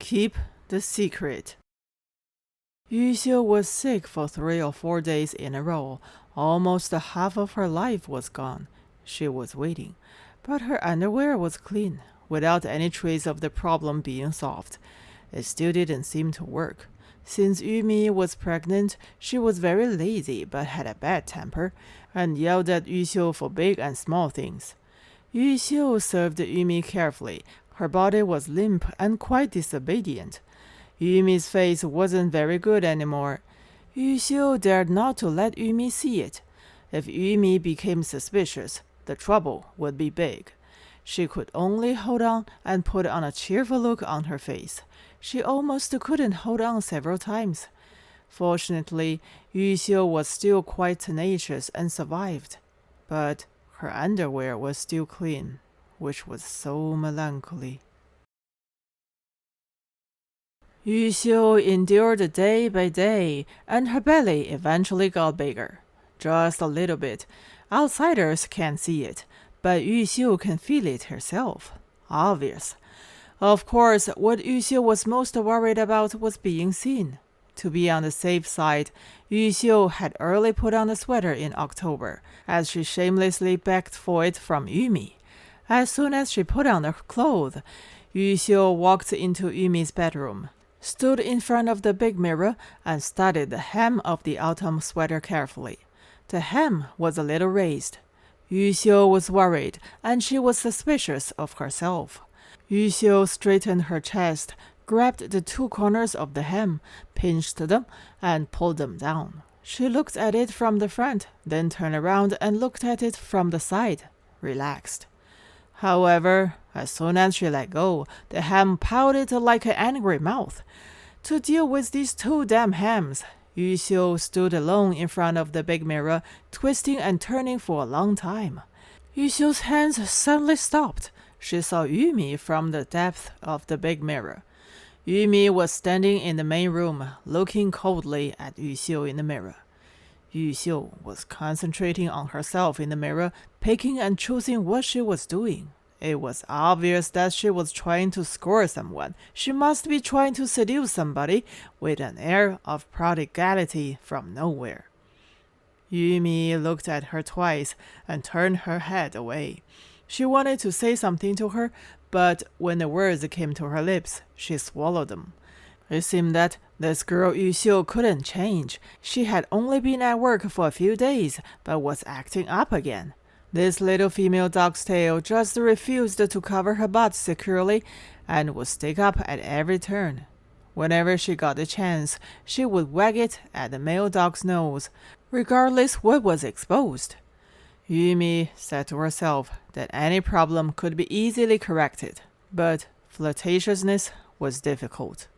Keep the secret. Yuxiu was sick for 3 or 4 days in a row. Almost half of her life was gone. She was waiting, but her underwear was clean, without any trace of the problem being solved. It still didn't seem to work. Since Yumi was pregnant, she was very lazy but had a bad temper, and yelled at Yuxiu for big and small things. Yuxiu served Yumi carefully. Her body was limp and quite disobedient. Yumi's face wasn't very good anymore. Yuxiu dared not to let Yumi see it. If Yumi became suspicious, the trouble would be big. She could only hold on and put on a cheerful look on her face. She almost couldn't hold on several times. Fortunately, Yuxiu was still quite tenacious and survived. But her underwear was still clean, which was so melancholy. Yuxiu endured day by day, and her belly eventually got bigger. Just a little bit. Outsiders can't see it, but Yuxiu can feel it herself. Obvious. Of course, what Yuxiu was most worried about was being seen. To be on the safe side, Yuxiu had early put on a sweater in October, as she shamelessly begged for it from Yumi. As soon as she put on the clothes, Yuxiu walked into Yumi's bedroom, stood in front of the big mirror, and studied the hem of the autumn sweater carefully. The hem was a little raised. Yuxiu was worried, and she was suspicious of herself. Yuxiu straightened her chest, grabbed the 2 corners of the hem, pinched them, and pulled them down. She looked at it from the front, then turned around and looked at it from the side, relaxed. However, as soon as she let go, the hem pouted like an angry mouth. To deal with these 2 damn hems, Yuxiu stood alone in front of the big mirror, twisting and turning for a long time. Yuxiu's hands suddenly stopped. She saw Yumi from the depth of the big mirror. Yumi was standing in the main room, looking coldly at Yuxiu in the mirror. Yuxiu was concentrating on herself in the mirror, picking and choosing what she was doing. It was obvious that she was trying to score someone. She must be trying to seduce somebody with an air of prodigality from nowhere. Yumi looked at her twice and turned her head away. She wanted to say something to her, but when the words came to her lips, she swallowed them. It seemed that this girl Yuxiu couldn't change. She had only been at work for a few days, but was acting up again. This little female dog's tail just refused to cover her butt securely and would stick up at every turn. Whenever she got the chance, she would wag it at the male dog's nose, regardless what was exposed. Yumi said to herself that any problem could be easily corrected, but flirtatiousness was difficult.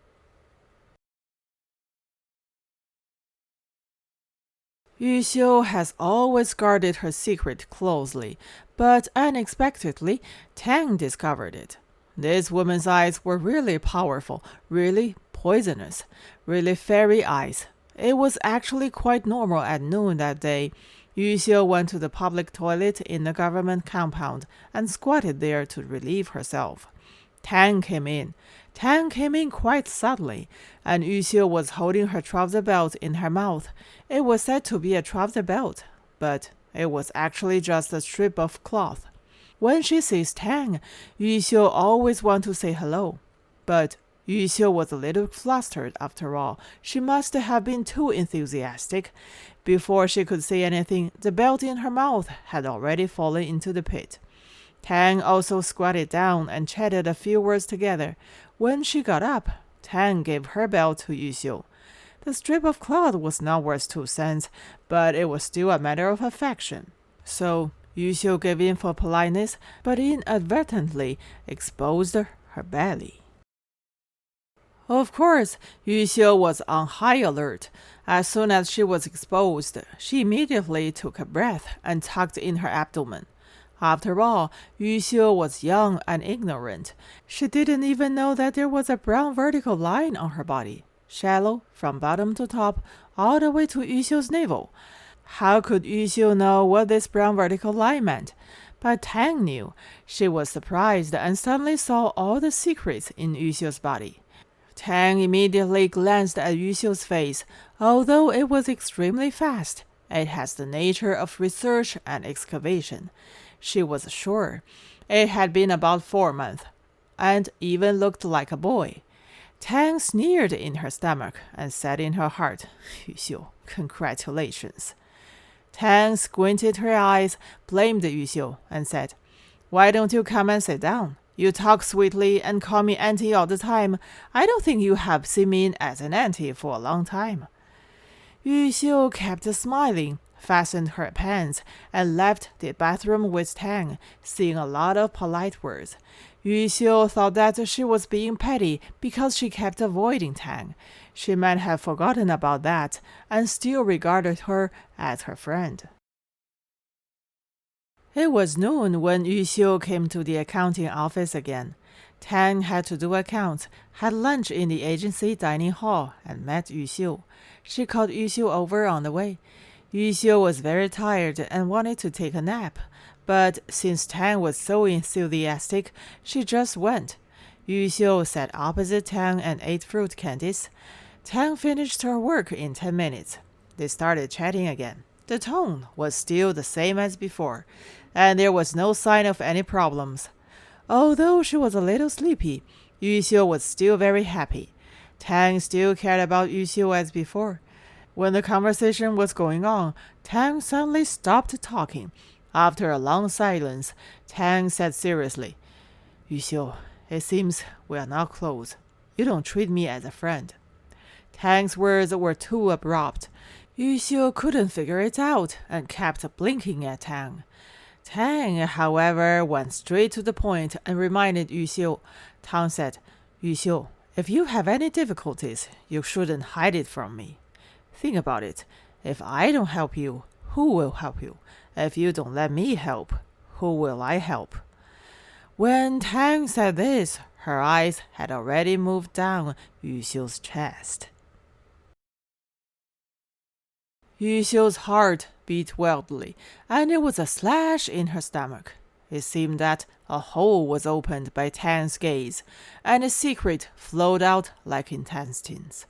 Yuxiu has always guarded her secret closely, but unexpectedly, Tang discovered it. This woman's eyes were really powerful, really poisonous, really fairy eyes. It was actually quite normal at noon that day. Yuxiu went to the public toilet in the government compound and squatted there to relieve herself. Tang came in. Tang came in quite suddenly, and Yuxiu was holding her trouser belt in her mouth. It was said to be a trouser belt, but it was actually just a strip of cloth. When she sees Tang, Yuxiu always wants to say hello. But Yuxiu was a little flustered after all. She must have been too enthusiastic. Before she could say anything, the belt in her mouth had already fallen into the pit. Tang also squatted down and chatted a few words together. When she got up, Tang gave her belt to Yuxiu. The strip of cloth was not worth 2 cents, but it was still a matter of affection. So Yuxiu gave in for politeness, but inadvertently exposed her belly. Of course, Yuxiu was on high alert. As soon as she was exposed, she immediately took a breath and tucked in her abdomen. After all, Yuxiu was young and ignorant. She didn't even know that there was a brown vertical line on her body, shallow from bottom to top, all the way to Yuxiu's navel. How could Yuxiu know what this brown vertical line meant? But Tang knew. She was surprised and suddenly saw all the secrets in Yuxiu's body. Tang immediately glanced at Yuxiu's face. Although it was extremely fast, it has the nature of research and excavation. She was sure it had been about 4 months, and even looked like a boy. Tang sneered in her stomach and said in her heart, Yuxiu, congratulations. Tang squinted her eyes, blamed Yuxiu, and said, Why don't you come and sit down? You talk sweetly and call me auntie all the time. I don't think you have seen me as an auntie for a long time. Yuxiu kept smiling, fastened her pants, and left the bathroom with Tang, saying a lot of polite words. Yuxiu thought that she was being petty because she kept avoiding Tang. She might have forgotten about that and still regarded her as her friend. It was noon when Yuxiu came to the accounting office again. Tang had to do accounts, had lunch in the agency dining hall, and met Yuxiu. She called Yuxiu over on the way. Yuxiu was very tired and wanted to take a nap, but since Tang was so enthusiastic, she just went. Yuxiu sat opposite Tang and ate fruit candies. Tang finished her work in 10 minutes. They started chatting again. The tone was still the same as before, and there was no sign of any problems. Although she was a little sleepy, Yuxiu was still very happy. Tang still cared about Yuxiu as before. When the conversation was going on, Tang suddenly stopped talking. After a long silence, Tang said seriously, Yuxiu, it seems we are not close. You don't treat me as a friend. Tang's words were too abrupt. Yuxiu couldn't figure it out and kept blinking at Tang. Tang, however, went straight to the point and reminded Yuxiu. Tang said, Yuxiu, if you have any difficulties, you shouldn't hide it from me. Think about it. If I don't help you, who will help you? If you don't let me help, who will I help? When Tang said this, her eyes had already moved down Yuxiu's chest. Yuxiu's heart beat wildly, and there was a slash in her stomach. It seemed that a hole was opened by Tang's gaze, and a secret flowed out like intestines.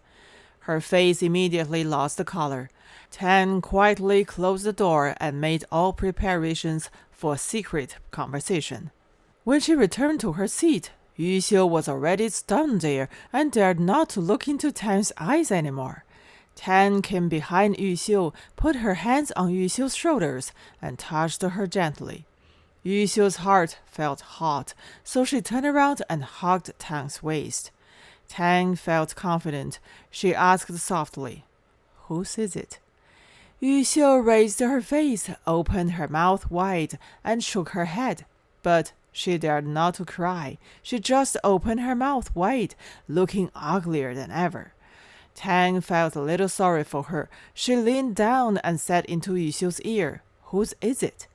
Her face immediately lost the color. Tang quietly closed the door and made all preparations for a secret conversation. When she returned to her seat, Yuxiu was already stunned there and dared not to look into Tang's eyes anymore. Tang came behind Yuxiu, put her hands on Yuxiu's shoulders, and touched her gently. Yuxiu's heart felt hot, so she turned around and hugged Tang's waist. Tang felt confident. She asked softly, Whose is it? Yuxiu raised her face, opened her mouth wide, and shook her head. But she dared not to cry. She just opened her mouth wide, looking uglier than ever. Tang felt a little sorry for her. She leaned down and said into Yuxiu's ear, Whose is it?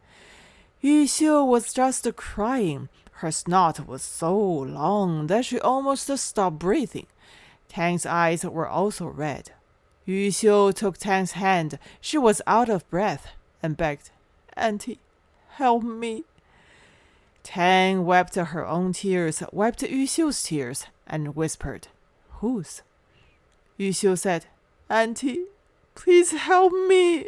Yuxiu was just crying. Her snot was so long that she almost stopped breathing. Tang's eyes were also red. Yuxiu took Tang's hand. She was out of breath and begged, Auntie, help me. Tang wiped her own tears, wiped Yuxiu's tears, and whispered, Whose? Yuxiu said, Auntie, please help me.